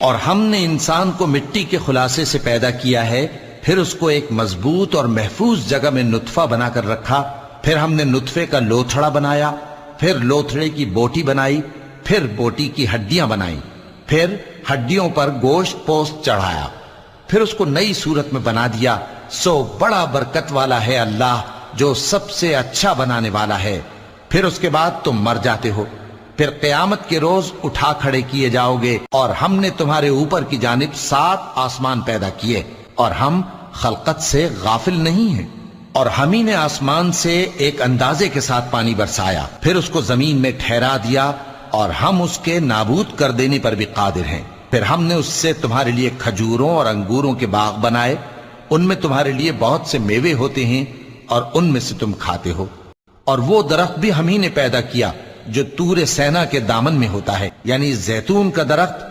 اور ہم نے انسان کو مٹی کے خلاصے سے پیدا کیا ہے، پھر اس کو ایک مضبوط اور محفوظ جگہ میں نطفہ بنا کر رکھا، پھر ہم نے نطفے کا لوتھڑا بنایا، پھر لوتھڑے کی بوٹی بنائی، پھر بوٹی کی ہڈیاں بنائیں، پھر ہڈیوں پر گوشت پوست چڑھایا، پھر اس کو نئی صورت میں بنا دیا۔ سو بڑا برکت والا ہے اللہ، جو سب سے اچھا بنانے والا ہے۔ پھر اس کے بعد تم مر جاتے ہو، پھر قیامت کے روز اٹھا کھڑے کیے جاؤ گے، اور ہم نے تمہارے اوپر کی جانب 7 آسمان پیدا کیے، اور ہم خلقت سے غافل نہیں ہیں۔ اور ہم ہی نے آسمان سے ایک اندازے کے ساتھ پانی برسایا، پھر اس کو زمین میں ٹھہرا دیا، اور ہم اس کے نابود کر دینے پر بھی قادر ہیں۔ پھر ہم نے اس سے تمہارے لیے کھجوروں اور انگوروں کے باغ بنائے، ان میں تمہارے لیے بہت سے میوے ہوتے ہیں، اور ان میں سے تم کھاتے ہو۔ اور وہ درخت بھی ہم ہی نے پیدا کیا جو طور سینا کے دامن میں ہوتا ہے، یعنی زیتون کا درخت